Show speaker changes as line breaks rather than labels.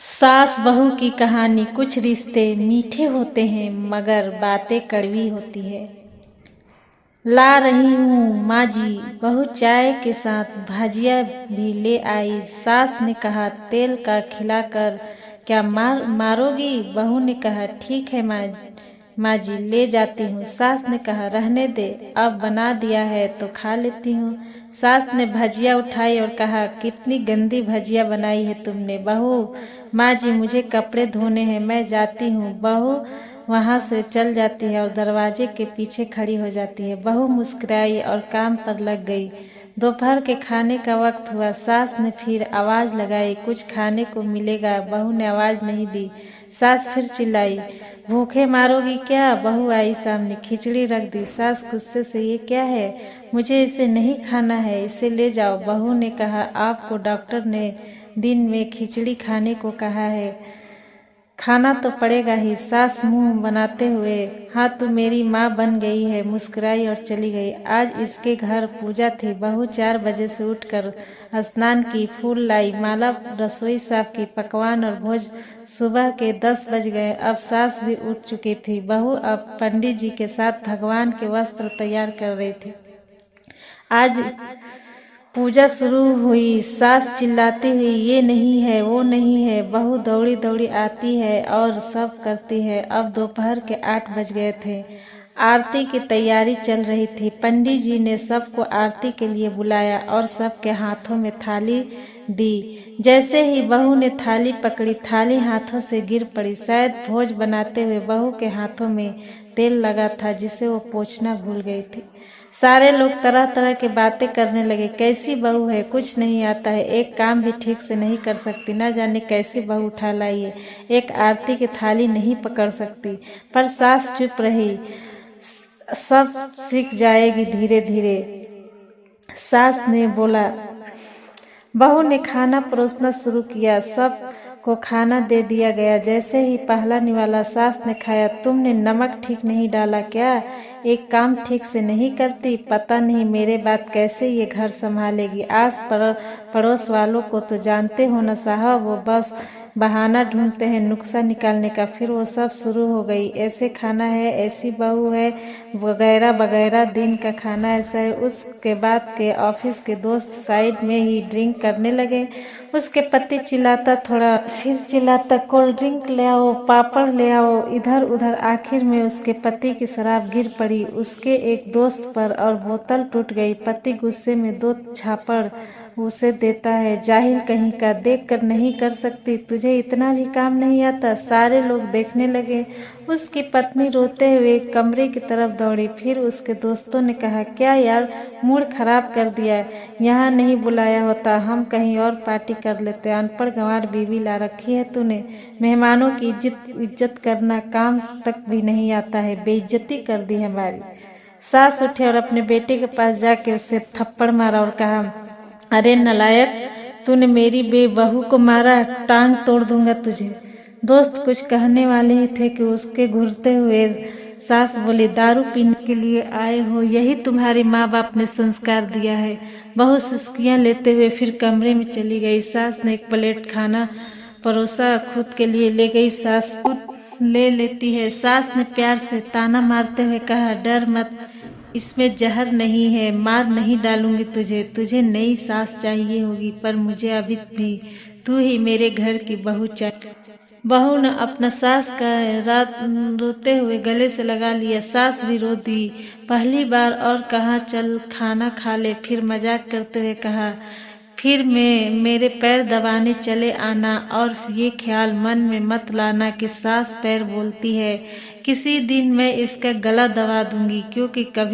सास बहू की कहानी। कुछ रिश्ते मीठे होते हैं मगर बातें कड़वी होती है। ला रही हूँ माँ जी, बहू चाय के साथ भाजिया भी ले आई। सास ने कहा तेल का खिलाकर क्या मारोगी। बहू ने कहा ठीक है माँ जी ले जाती हूँ। सास ने कहा रहने दे, अब बना दिया है तो खा लेती हूँ। सास ने भजिया उठाई और कहा कितनी गंदी भजिया बनाई है तुमने। बहू माँ जी मुझे कपड़े धोने हैं, मैं जाती हूँ। बहू वहाँ से चल जाती है और दरवाजे के पीछे खड़ी हो जाती है। बहू मुस्कुराई और काम पर लग गई। दोपहर के खाने का वक्त हुआ। सास ने फिर आवाज लगाई कुछ खाने को मिलेगा। बहू ने आवाज नहीं दी। सास फिर चिल्लाई भूखे मारोगी क्या। बहू आई सामने, खिचड़ी रख दी। सास गुस्से से ये क्या है, मुझे इसे नहीं खाना है, इसे ले जाओ। बहू ने कहा आपको डॉक्टर ने दिन में खिचड़ी खाने को कहा है, खाना तो पड़ेगा ही। सास मुंह बनाते हुए हाँ तू मेरी माँ बन गई है, मुस्कुराई और चली गई। आज इसके घर पूजा थी। बहू 4 बजे से उठकर स्नान की, फूल लाई, माला, रसोई साफ की, पकवान और भोज। सुबह के 10 बज गए। अब सास भी उठ चुकी थी। बहू अब पंडित जी के साथ भगवान के वस्त्र तैयार कर रही थी। आज पूजा शुरू हुई। सास चिल्लाती हुई ये नहीं है वो नहीं है। बहू दौड़ी दौड़ी आती है और सब करती है। अब दोपहर के 8 बज गए थे। आरती की तैयारी चल रही थी। पंडित जी ने सबको आरती के लिए बुलाया और सबके हाथों में थाली दी। जैसे ही बहू ने थाली पकड़ी, थाली हाथों से गिर पड़ी। शायद भोज बनाते हुए बहू के हाथों में तेल लगा था जिसे वो पोंछना भूल गई थी। सारे लोग तरह तरह की बातें करने लगे। कैसी बहू है, कुछ नहीं आता है, एक काम भी ठीक से नहीं कर सकती, न जाने कैसी बहू उठा लाई है, एक आरती की थाली नहीं पकड़ सकती। पर सास चुप रही। सब सीख जाएगी धीरे धीरे। सास ने बोला। बहू ने खाना परोसना शुरू किया। सब को खाना दे दिया गया। जैसे ही पहला निवाला सास ने खाया, तुमने नमक ठीक नहीं डाला क्या, एक काम ठीक से नहीं करती, पता नहीं मेरे बाद कैसे ये घर संभालेगी। आस पड़ोस वालों को तो जानते हो न साहब, वो बस बहाना ढूंढते हैं नुक्सा निकालने का। फिर वो सब शुरू हो गई, ऐसे खाना है, ऐसी बहू है, वगैरह वगैरह। दिन का खाना ऐसा है। उसके बाद के ऑफिस के दोस्त साइड में ही ड्रिंक करने लगे। उसके पति चिल्लाता थोड़ा, फिर चिल्लाता कोल्ड ड्रिंक ले आओ, पापड़ ले आओ, इधर उधर। आखिर में उसके पति की शराब गिर पड़ी उसके एक दोस्त पर और बोतल टूट गई। पति गुस्से में 2 झापड़ उसे देता है। जाहिल कहीं का, देख कर नहीं कर सकती, तुझे इतना भी काम नहीं आता। सारे लोग देखने लगे। उसकी पत्नी रोते हुए कमरे की तरफ दौड़ी। फिर उसके दोस्तों ने कहा क्या यार, मूड खराब कर दिया, यहाँ नहीं बुलाया होता, हम कहीं और पार्टी कर लेते। अनपढ़ गंवार बीवी ला रखी है तूने, मेहमानों की इज्जत करना काम तक भी नहीं आता है, बेइज्जती कर दी हमारी। सास उठे और अपने बेटे के पास जाके उसे थप्पड़ मारा और कहा अरे नालायक, तूने मेरी बहू को मारा, टांग तोड़ दूंगा तुझे। दोस्त कुछ कहने वाले ही थे कि उसके घूरते हुए सास बोली दारू पीने के लिए आए हो, यही तुम्हारे माँ बाप ने संस्कार दिया है। बहू सिसकियां लेते हुए फिर कमरे में चली गई। सास ने एक प्लेट खाना परोसा, खुद के लिए ले गई। सास खुद ले लेती है। सास ने प्यार से ताना मारते हुए कहा डर मत, इसमें जहर नहीं है, मार नहीं डालूंगी तुझे। तुझे नई सास चाहिए होगी, पर मुझे अभी भी तू ही मेरे घर की बहू चाहिए। बहू ने अपना सास का रात रोते हुए गले से लगा लिया। सास भी रो दी पहली बार और कहा चल खाना खा ले। फिर मजाक करते हुए कहा फिर मेरे पैर दबाने चले आना, और ये ख्याल मन में मत लाना कि सास पैर बोलती है, किसी दिन मैं इसका गला दबा दूंगी, क्योंकि कभी